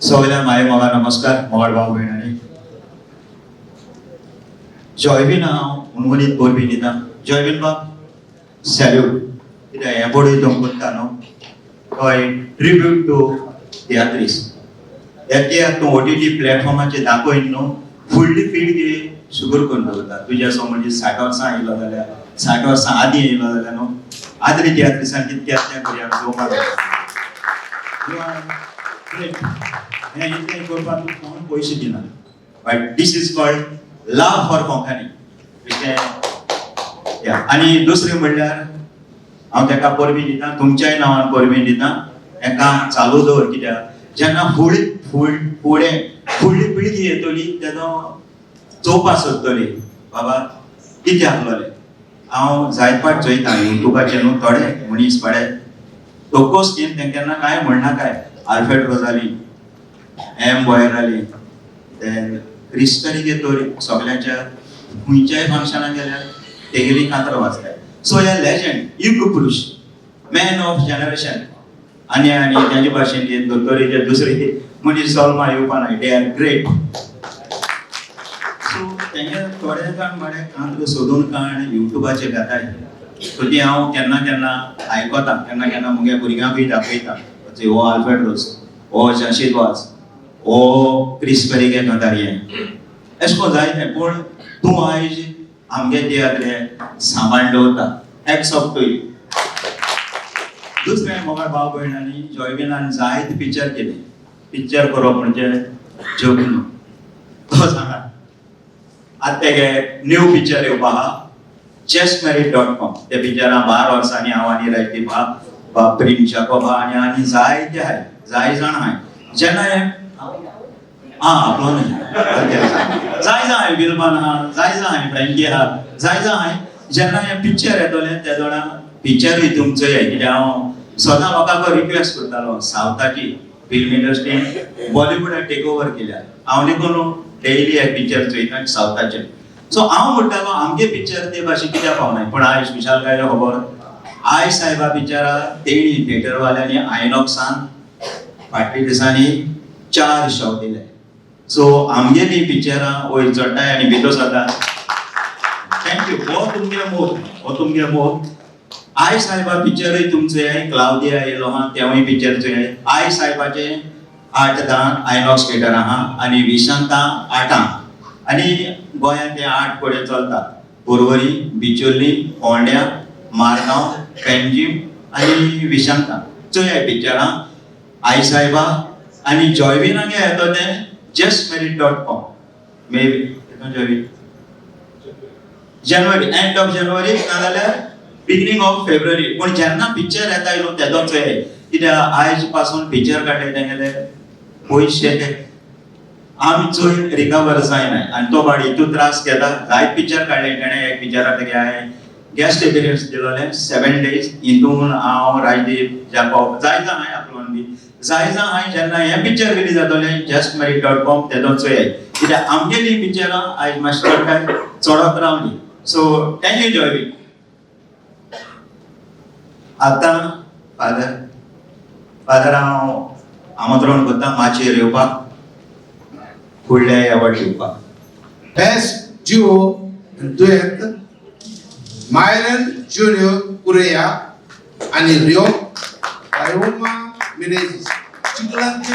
सगळ्या माय मोगा नमस्कार मोगाड भाव भयणांनी जॉयबीन हांव उणवणीत बोरबी दिता जॉयबीन बाब सॅल्यूट कित्याक हें बडय तो करता न्हू हय ट्रिब्यूट टू तियात्रीस एक तूं OTT प्लॅटफॉर्माचेर दाखयन न्हू फुडली पिळगी शुगर करून दवरता तुज्या सो म्हणजे 60 वर्सां येयलो जाल्यार 60 वर्सां आदीं येयलो जाल्यार न्हू आदरी तियात्रिसान कितक्या करुया जोमार हें इतलें करपाक कोण पयशे दिना but this is called love for Konkani आनी दुसरें म्हणल्यार हांव ताका परबी दिता तुमच्याय नांवान परबी दिता हेका चालू दवर कित्याक जेन्ना फुडली पिळगी येतली तेन्ना चोवपा सोदतली बाबा कितें आसलोलें हांव जायत फावट चोयता युट्यूबाचेर न्हू थोडे मनीस पडे टोकोस टीम तें केन्ना कांय म्हणना काय आल्फ्रेड रोजाली एम बॉयराली देन क्रिस्टरीगे तोरी सगळ्यांच्या खंयच्याय फंक्शनाक गेल्यार तेगेली कांतरां वाजताय सो हे लेजंड युग पुरुश मॅन ऑफ जनरेशन आनी तेजे भाशेन दोतोरीचे दुसरे मनीस सलमा येवपा नाय दे आर ग्रेट सो तेंगे थोडे जाण म्हळ्यार कांतरां सोदून काण युट्यूबाचेर घाताय सो ती हांव केन्ना केन्ना आयकता केन्ना केन्ना मुगे भुरग्यांकूय दाखयता हो आल्फ्रेड रोज हो जशीद वाज हो क्रिस पेरीगे कांतारिये अशें करून जायतें पूण तूं आयज आमगे तियात्रें सांबाळून दवरता एक्स ऑफ टू यू दुसरें मोगाळ भाव भयणांनी जॉयबीनान जायत पिक्चर केले पिक्चर करप म्हणजे जोक न्हू तो सांगा आतां तेगे न्यू पिक्चर येवपा आहा justmarried.com त्या पिक्चरां 12 वर्सांनी हांव आनी रायती प्रेम जाकोबा आनी जायते आहाय जाय जाण आहाय जेन्ना हें आपलो न्हय जाय बिलबान आहा जाय फ्रँकी आहा जाय जेन्ना हें पिक्चर येतलें त्या दोळा पिक्चरूय तुमचो कित्याक हांव सदां लोकांक रिक्वेस्ट करतालो सावथाची फिल्म इंडस्ट्रीन बॉलिवूडान टेक ओवर केल्या हांव देखून डेली हे पिक्चर चोयता सावथाचे सो हांव म्हणटालो आमगे पिक्चर ते भाशेन कित्याक पावनाय पूण आयज विशाल काय खबर आय सायबा पिक्चरा तेणी थिएटरवाल्यांनी आयनॉक्सान फाटल्या दिसांनी 4 शो दिले सो आमगेली पिक्चरां वयर चडटाय आनी भितर सरता थँक्यू हो तुमगे मोग आय सायबा पिक्चरूय तुमचे क्लाउडिया येयलो आहा तेवूय पिक्चर चोय आय सायबाचे 8-10 आयनॉक्स थिएटर आहा आनी विशांता 8 आनी गोंयांत ते 8 कडेन चलता पर्वरी बिचोली फोंड्या मारगांव पेंजीम आनी विशांता चोय पिक्चरां आय सायबा आनी जॉयबीनागे येतो तें justmarried.com may be January end of जानेवारी नाजाल्यार बिगिनिंग ऑफ फेब्रुवारी पूण जेन्ना पिक्चर येता न्हू तेदो चोय कित्याक आयज पासून पिक्चर काडले तेंगेले पयशे ते आमी चोय रिकवर जायनाय आनी तो बाड हितू त्रास घेता जायत पिक्चर काडले तेणें एक पिक्चराक तेगे हांवें गेस्ट एपियरन्स दिलोलें 7 days हितून हांव राजदीप जाकोब जाय जाण हांवें आपलोन बी जाय जाण हांवें जेन्ना हें पिक्चर रिलीज जातलें justmarried.com तेदो चोय कित्याक आमगेली पिक्चरां आयज मातशें चडकाय चडत रावली सो थँक्यू जॉयबीन आतां फादर हांव आमंत्रण करता माचयेर येवपाक फुडल्या एवॉर्ड दिवपाक बेस्ट ड्युओ दुएट मायरन जूनियर कुरेया आणि रियो आयोमा मिनेझिस चिकलांचे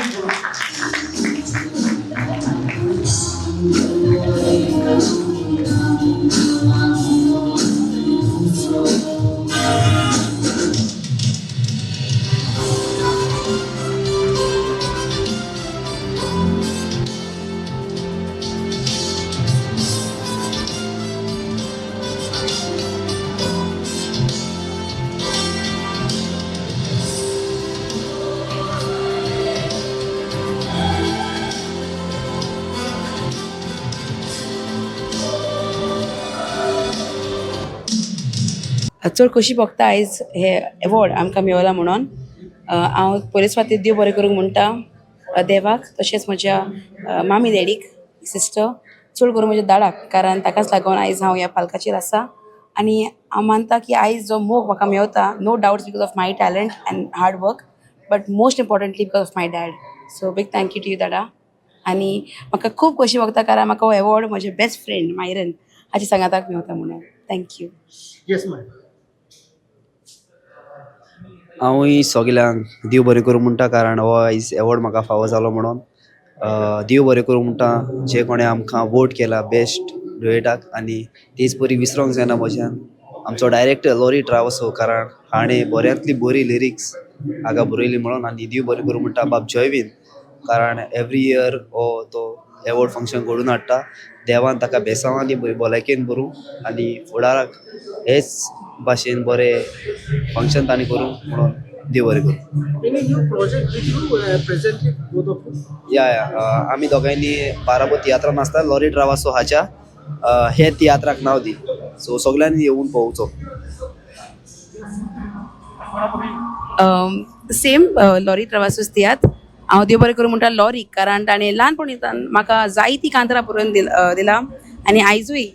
चड कशी बघता आयज हे एवॉर्ड आमकां मेवला म्हणून हांव पयलेच फावटी देव बरें करूंक म्हणटा देवाक तशेंच म्हज्या मामी डॅडीक सिस्टर चड करून म्हज्या दाडाक कारण ताकाच लागून आयज हांव ह्या पालकाचेर आसा आनी हांव मानता की आयज जो मोग म्हाका मेवता no doubts because of my talent and hard work but most importantly because of my dad so big thank you to you दादा. आनी म्हाका खूब खोशी भोगता कारण म्हाका हो अवॉर्ड म्हजे बेस्ट फ्रेंड मायरन हाच्या सांगाताक मेवता म्हणून. थँक्यू. Yes ma'am. हांवूय सगल्यांक देव बरें करूं म्हणटा कारण हो आयज अवॉर्ड म्हाका फावो जालो म्हणून. देव बरें करूं म्हणटा जे कोणें आमकां वोट केला बेस्ट डुएटाक आनी तेच बरी विसरोंक जायना म्हज्यान आमचो डायरेक्टर लॉरी ट्रावसो कारण हाणें बऱ्यांतली बरी लिरिक्स हाका बरयली म्हणून. आनी देव बरें करूं म्हणटा बाब जॉयवीन कारण एवरी इयर हो तो अवॉर्ड फंक्शन घडोवन हाडटा. देवान ताका बेसांव आनी बरी भलायकेन भरूं आनी फुडाराक हेच भाशेन बरें फंक्शन तांणी करूं म्हणून देव बरें करूं. Any new project did you present it both of you? या आमी दोगांयनी बाराबो तियात्रान आसता लॉरी ट्रावासो हाच्या हे तियात्राक नांव दी सो सगल्यांनी येवून पळोवचो. सेम लॉरी ट्रावासूस तियात हांव देव बरें करूं म्हणटा लॉरीक कारण ताणें ल्हानपणींतल्यान म्हाका जायती कांतारां बरोवन दिला आनी आयजूय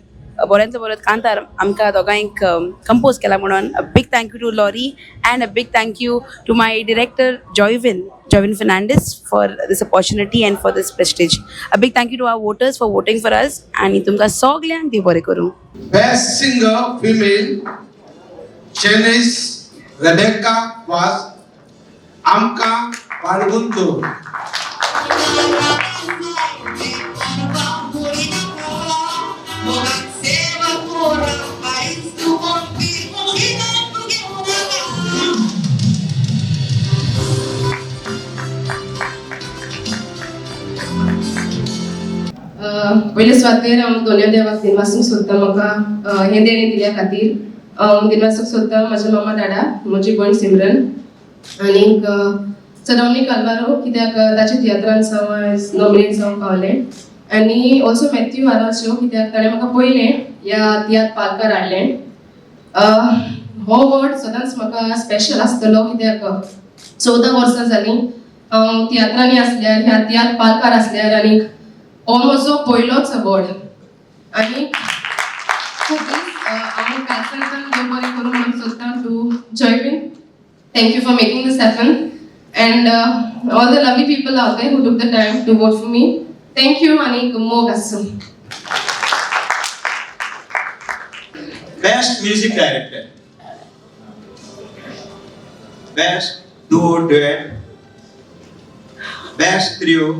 बऱ्यांतलो बरो कांतार आमकां दोगांयक कंपोज केला म्हणून. A big thank you to Laurie and a big thank you to my director Joywin Fernandes for this opportunity and for this prestige. A big thank you to our voters for voting for us आनी तुमकां सगल्यांक देव बरें करूं. Best singer female Janice Rebecca was Amka Balguntur. पयले सुवातेर हांव दोनूय देवाक दिनवासूंक सोदता म्हाका हे देणी दिल्या खातीर. हांव दिनवासूंक सोदता म्हाजे मामा दादा म्हजी भयण सिमरन आनीक सदावनी कालवारो कित्याक ताच्या तियात्रान हांव आयज नॉमिनेट जावंक पावलें आनी ऑल्सो मॅथ्यू आराशो कित्याक ताणें म्हाका पयलें ह्या तियात्र पालकार हाडलें. हो वर्ड सदांच म्हाका स्पेशल आसतलो कित्याक 14 वर्सां जालीं हांव तियात्रांनी आसल्यार ह्या तियात्र पालकार आसल्यार आनीक हो म्हजो पयलोच अवॉर्ड आनी खूब दीस हांव कालसांतल्यान देव बरें करूं म्हणून सोदतां to Joywin. Thank you for making this happen and all the lovely people out there who took the time to vote for me. Thank you आनीक मोग आसूं. Best music director, best duo duet, best trio,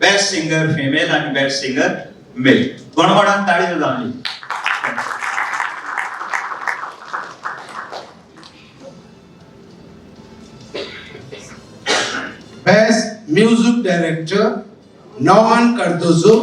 best singer female आणि best singer male. गणगणान ताळयो जावली. Best Music Director Norman Cardozo.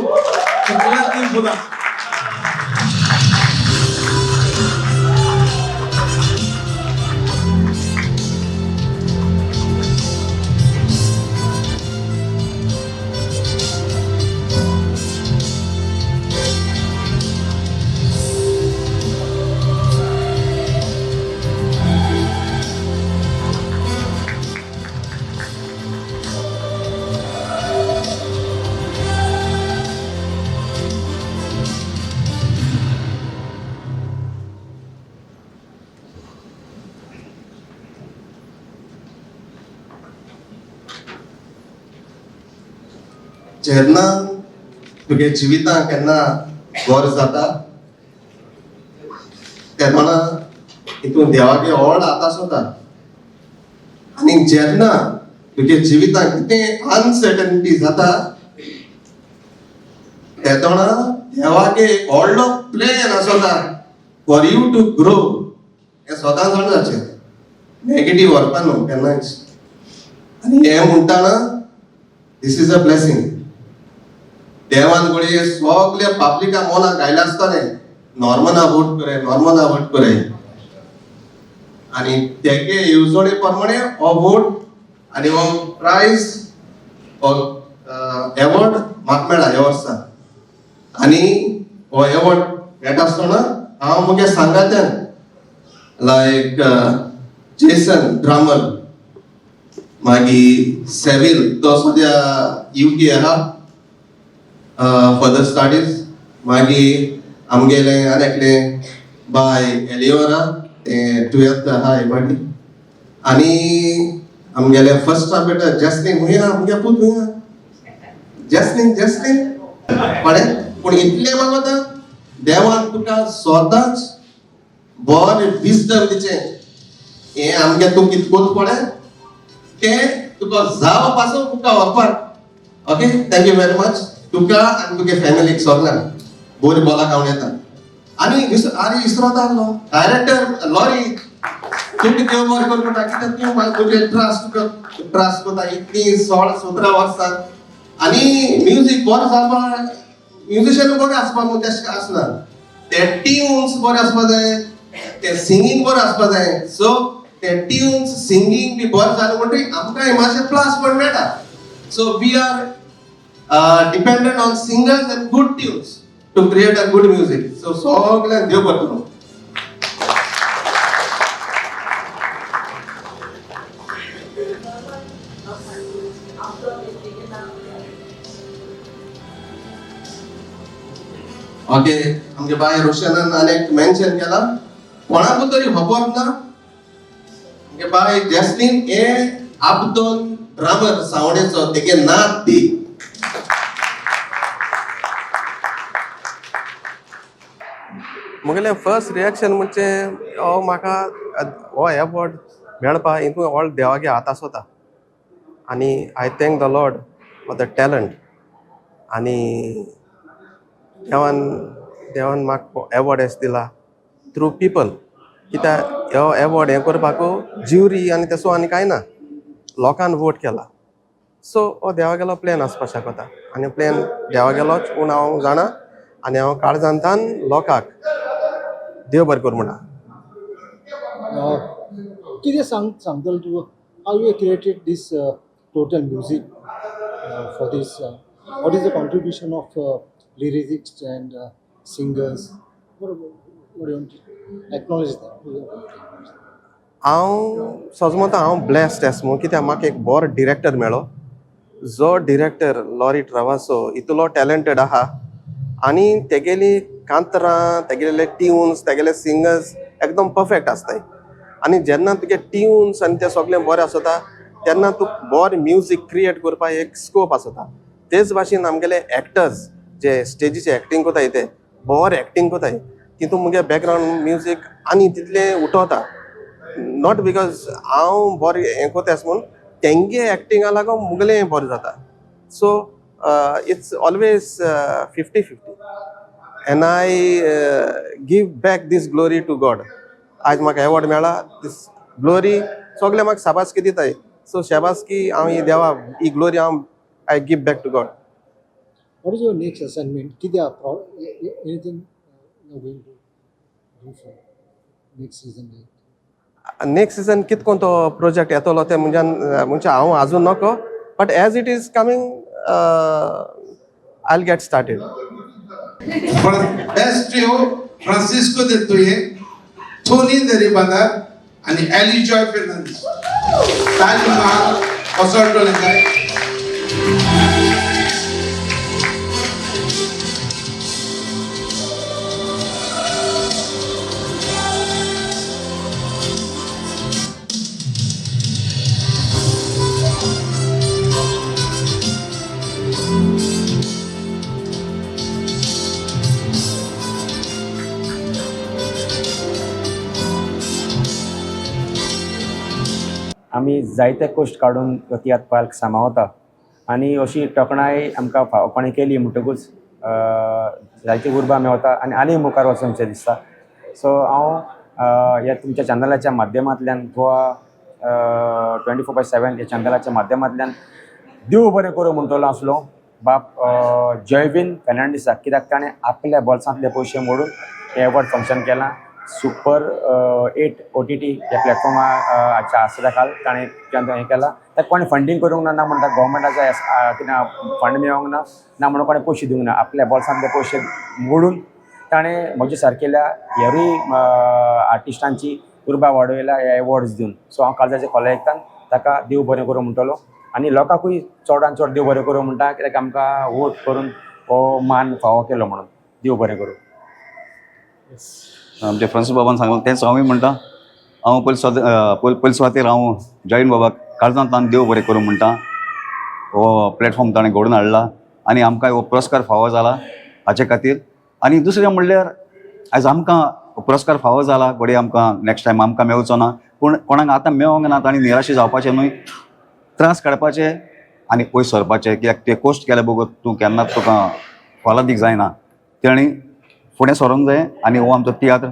जेन्ना तुगे जिवितां केन्ना वर जाता तेन्ना हितून देवागे व्हड हात आसता आनी जेन्ना तुगे जिवितां कितें अनसर्टनिटी जाता तेन्ना देवागे व्हडलो प्लॅन आसता फॉर यू टू ग्रो. हें सदां जाण जाचें नेगेटीव व्हरपा न्हू केन्नाच. आनी हें म्हणटाना दीस इज अ ब्लेसिंग. देवान गोळे सगळे पब्लिका मोना घायला आसताले नॉर्मना वोट करे आनी तेगे येवजणे प्रमाणे हो वोट आनी हो प्रायज हो अवॉर्ड म्हाका मेळ्ळा ह्या वर्सा. आनी हो अवॉर्ड मेळटा आसतना हांव मुगे सांगात्यान लायक जेसन ड्रामर मागीर सेविल तो सद्या UK आहा फर्दर स्टडीज. मागीर आमगेले आनी एकले बाय एलिओरा ते 12th आहा एबाडी. आनी आमगेले फर्स्ट ट्रम्पेटर जस्टिन हुया आमगे पूत हुया जस्टिन पळय पूण इतले मागता देवान तुका सदांच बरें विजडम दिचे हे आमगे तूं कितकोच पळय ते तुका जाव पासून तुका व्हरपाक ओके थँक्यू व्हेरी मच तुका आनी तुगे फॅमिलीक सगळ्यांक बरी बोला खावन येता आनी इसरोता आसलो डायरेक्टर लॉरी तुमकां देव बरें करून म्हणटा कित्याक तूं म्हाका तुजे ट्रस्ट कोता इतली 16-17 वर्सां आनी म्युजीक बरो जावपाक म्युजिशियन बरें आसपाक न्हू तशें आसना ते ट्यून्स बरे आसपाक जाय ते सिंगींग बरें आसपाक जाय सो ते ट्यून्स सिंगींग बी बरें जालें म्हणटकीर आमकां मातशें प्लस पॉयंट मेळटा so we are dependent on singers and good tunes to create a good music सो सगळ्यांक देव बरें करूं ओके आमगे बाय रोशनान अनेक मेन्शन केला कोणाक तरी खबर ना आमगे बाय जस्टिन हे आपदोन ड्रामर सावणेचो तेगे नाद दी मुगेलें फर्स्ट रिएक्शन म्हणजे म्हाका हो अवॉर्ड मेळपा हितून ऑल देवागे हात आसोता आनी I thank the Lord for the talent आनी देवान म्हाका अवॉर्ड एस दिला थ्रू पीपल कित्याक हो अवॉर्ड हें करपाक ज्युरी आनी तेसो आनी कांय ना लोकांन वोट केला सो हो देवागेलो प्लॅन आसपाक शकता आनी प्लॅन देवागेलोच पूण हांव जाणा आनी हांव काळजांतान लोकांक देव बरें करूं म्हणा कितें सांगतलो तूं how you created this total music for this what is the contribution of lyricists and singers what do you want to acknowledge that हांव सोजमोता हांव ब्लेस्ड एस मू कित्याक म्हाका एक बरो डिरेक्टर मेळ्ळो जो डिरेक्टर लॉरी ट्रावासो इतलो टॅलंटेड आहा आनी तेगेली कांतरां तेगेले ट्यून्स तेगेले सिंगर्स एकदम परफेक्ट आसताय आनी जेन्ना तुगे ट्यून्स आनी ते सगळें बरें आसता तेन्ना तूं बरें म्युजीक क्रिएट करपाक एक स्कोप आसता तेच भाशेन आमगेले एक्टर्स जे स्टेजीचे एक्टींग कोताय ते बरें एक्टींग कोताय तितून मुगे बॅकग्रावंड म्युजीक आनी तितलें उठोवता नॉट बिकॉज हांव बरें हें कोतास म्हूण तेंगे एक्टिंगा लागून मुगलें बरें जाता so it's always 50-50 and I give back this glory to God आज म्हाका अवॉर्ड मेळ्ळा दीस ग्लोरी सगळे म्हाका शाबासकी दिताय सो शाबासकी हांव ही देवा ही ग्लोरी हांव I give back to God what is your next assignment कित्याक anything you're going to do for next season next season कितको तो प्रोजेक्ट येतलो ते म्हणजे हांव आजून नको but as it is coming I will get started best trio Francisco de Tuye, Tony de Ribada आणि एली जॉय फेर्नांडीस ताजमहल ओसोल्टो लेखाय आमी जायते कश्ट काडून तियात्र पार्क सांबाळटा आनी अशी तोखणाय आमकां फावपणी केली म्हणटकूच जायती उर्बा मेळटा आनी मुखार वचूंकशें दिसता सो हांव ह्या तुमच्या चॅनलाच्या माध्यमांतल्यान गोवा 24/7 ह्या चॅनलाच्या माध्यमांतल्यान देव बरें करूं म्हणटलो आसलो बाप जॉयविन फेर्नांडीसाक कित्याक ताणें आपल्या बोल्सांतले पयशे मोडून हें अवॉर्ड फंक्शन केलां सुपर 8 OTT ह्या प्लॅटफॉर्माच्या आसल्या खाल ताणें हें केलां ताका कोणें फंडींग करूंक ना म्हणटा गव्हर्मेंटाचा कितें फंड मेळोंक ना म्हणून कोणें पयशे दिवंक ना आपल्या बोल्सांतले पयशे मोडून ताणें म्हजे सारकेल्या हेरूय आर्टिस्टांची उर्बा वाडयल्या हे एवॉर्ड्स दिवन सो हांव काळजाचे खोले आयकतां ताका देव बरें करूं म्हणटलो आनी लोकांकूय चडान चड देव बरें करूं म्हणटा कित्याक आमकां वोट करून हो मान फावो केलो म्हणून देव बरें करूं आमच्या फ्रांसीस बाबान सांगलें तेंच हांवूय म्हणटा हांव पयले सुवातेर हांव जॉयन बाबाक काळजांतल्यान देव बरें करूं म्हणटा हो प्लॅटफॉर्म ताणें घडोवन हाडला आनी आमकां हो पुरस्कार फावो जाला हाचे खातीर. आनी दुसरें म्हणल्यार आयज आमकां पुरस्कार फावो जाला घोडये आमकां नेक्स्ट टायम आमकां मेळचो ना, पूण कोणाक आतां मेळोंक ना तांणी निराशी जावपाचें न्हय, त्रास काडपाचे आनी पयस सरपाचें. कित्याक ते कोश्ट केले बगत तूं केन्नाच तुका फलां दीक जायना. तेणी फुडें सरोंक जाय आनी हो आमचो तियात्र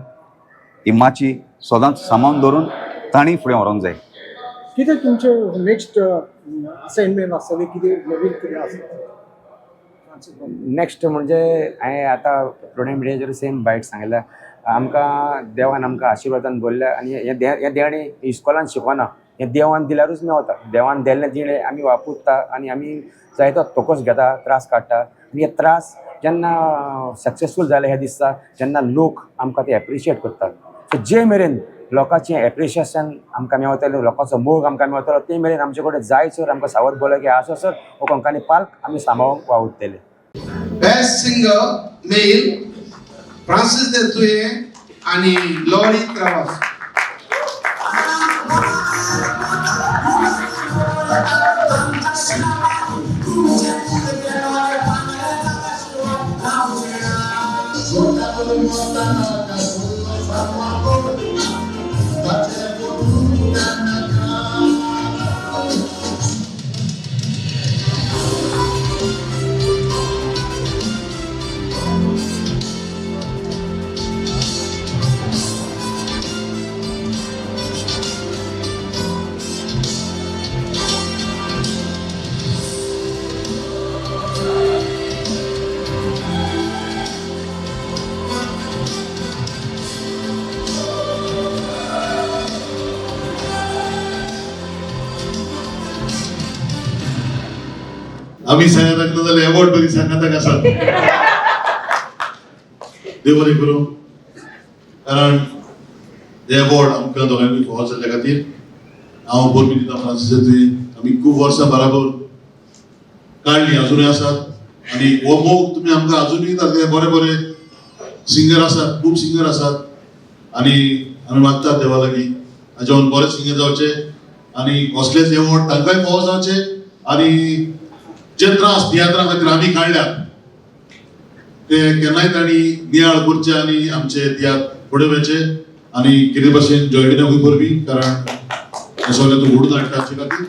ही माची सदांच सांबाळून धरून तांणी फुडें व्हरोंक जाय. कितें तुमचे नेक्स्ट असाइनमेंट आसतलें, कितें नवीन कितें आसतलें? नेक्स्ट म्हणजे हांवें आतां थोड्या मिडियाचेर सेम बायट सांगल्या. आमकां देवान आमकां आशिर्वादान भरल्या आनी हे देवाणी इस्कॉलान शिकवना, हें देवान दिल्यारूच मेवता. देवान दिल्लें दिणें आमी वापरता आनी आमी जाय तो तोकोस घेता, त्रास काडटा. आनी हे त्रास जेन्ना सक्सेसफूल जाले हे दिसता जेन्ना लोक आमकां ते एप्रिशिएट करतात. सो जे मेरेन लोकांचें एप्रिशिएशन आमकां मेवतलें, लोकांचो मोग आमकां मेवतलो, ते मेरेन आमचे कडेन जायसर आमकां सावध बोले की आसोसर हो कोंकणी पाल्क आमी सांबाळूंक वावुरतले. बेस्ट सिंगर मेल फ्रांसीस देतुये आणि लॉरी त्रावास. आम्ही सांगता लागलो जाल्यार अवॉर्ड बरी सांगता आसात. देव बरें करूं. कारण हे अवॉर्ड आमकां दोगांयकूय फावो जाल्ल्या खातीर हांव बोरमी दिता फ्रांसीस देतुये. आमी खूब वर्सां बराबर काडलीं, अजुनूय आसात आनी हो मोग तुमी आमकां अजुनूय दितात. बरे बरे सिंगर आसात, खूब सिंगर आसात आनी आमी मागतात देवा लागीं हाचे बरे सिंगर जावचे आनी कसलेच अवॉर्ड तांकांय फावो जावचे आनी जे त्रास तियात्रा खातीर आमी काडल्यात ते केन्नाय तांणी नियाळ करचे आनी आमचे तियात्र फुडें वयचे आनी कितें भशेन जॉयविनाकूय परबीं. कारण हे सगळें तूं घडोवन हाडटा हाचे खातीर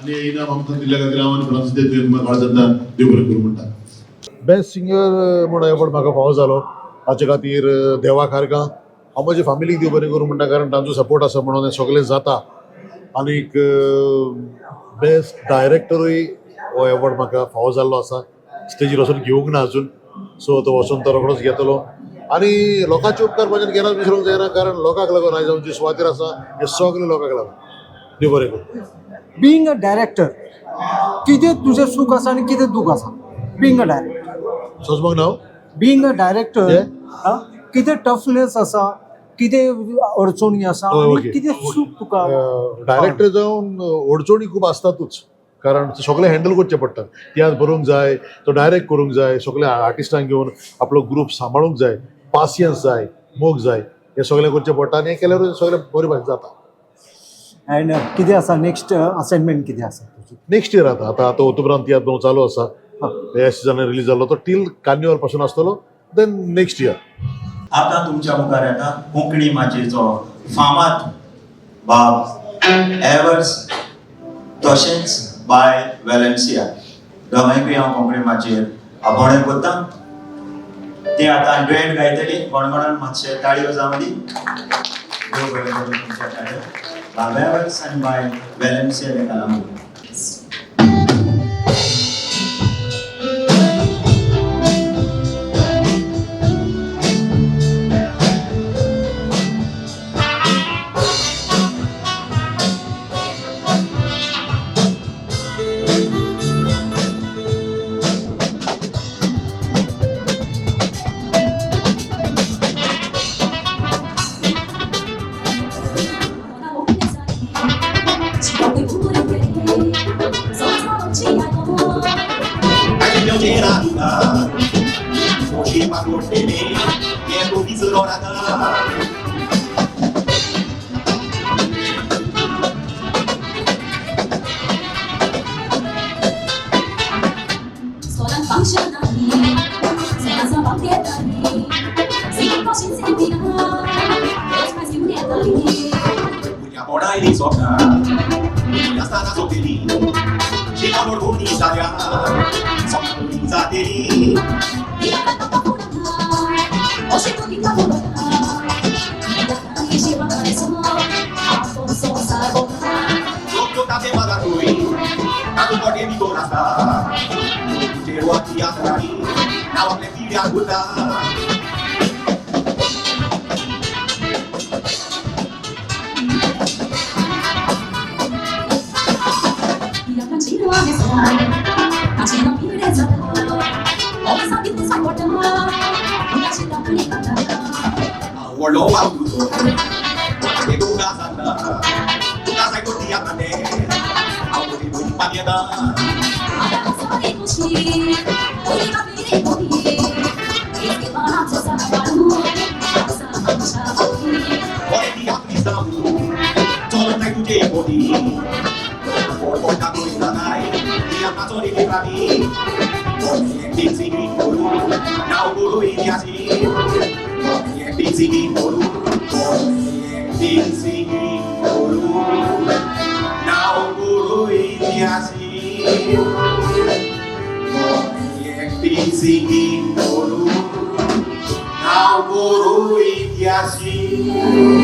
आनी हे इनाम आमकां दिल्ल्या खातीर हांव आनी फ्रांसीस देतुये तुमकां काळजांतल्यान देव बरें करूं म्हणटा. बेस्ट सिंगर म्हूण अवॉर्ड म्हाका फावो जालो हाचे खातीर देवा खारगां हांव म्हजे फॅमिलीक देव बरें करूं म्हणटा. कारण तांचो सपोर्ट आसा म्हणून हें सगळें जाता. आनीक बेस्ट डायरेक्टरूय हो अवॉर्ड म्हाका फावो जाल्लो आसा. स्टेजीर वचून घेवंक ना अजून, सो तो वचून तो रोखडोच घेतलो. आनी लोकांचे उपकार म्हाज्यान केन्नाच विसरूंक जायना. कारण लोकांक लागून आयज आमची सुवातेर आसा हे सगळे लोकांक लागून. देव बरें करूं. बीइंग अ डायरेक्टर कितें तुजें सूख आसा आनी कितें दूख आसा? बीइंग अ डायरेक्टर सोजमाक नांव बीइंग अ डायरेक्टर कितें टफनेस आसा, कितें अडचणी आसा, आनी कितें सूख तुका? डायरेक्टर जावन अडचणी खूब आसतातूच. कारण सगळें हँडल करचें पडटा. तियात्र बरोवंक जाय, तो डायरेक्ट करूंक जाय, सगळ्या आर्टिस्टांक घेवन आपलो ग्रूप सांबाळूंक जाय, पासियन्स जाय, मोग जाय, हें सगळें करचें पडटा आनी हें केल्यार सगळें बरे भाशेन जाता. एंड कितें आसा नेक्स्ट असाइनमेंट कितें आसा? नेक्स्ट इयर आतां ऑक्टोबरान तियात्र बरोवंक चालू आसा. ह्या सिजनान रिलीज जाल्लो तो टील कार्निवल पासून आसतलो. देन नेक्स्ट इयर आतां तुमच्या मुखार येता कोंकणी माचयेचो फामाद बाब एवर्स तशेंच बाय वेलेन्सिया दोगांयकूय हांव कोंकणी माचयेर आपोवणें करता. ते आतां डुएट गायतली. गोणगोणान मातशे ताळयो जावं दी. देव बरें करूं तुमच्या ताळयो. बाब एवर्स आनी बाय वेलेन्सिया एका लागून. ele soca, já está na solteirinha, chega no orgulho de saia, só na luz dele. Sopro tá temada ruim, tá no corte de torasta, chegou aqui atrás, na hora de aguardar. Warlo maluto, que tu gazanda, tu casa cortia também, ao que muito paniada. Olha que aflição, só não tem que poder. Por conta do Isanai, e a Amazônia que pra mim, tem que seguir por não por ir assim. Singing Olu, singing Olu, now Guru Inyasi. Singing Olu, now Guru Inyasi.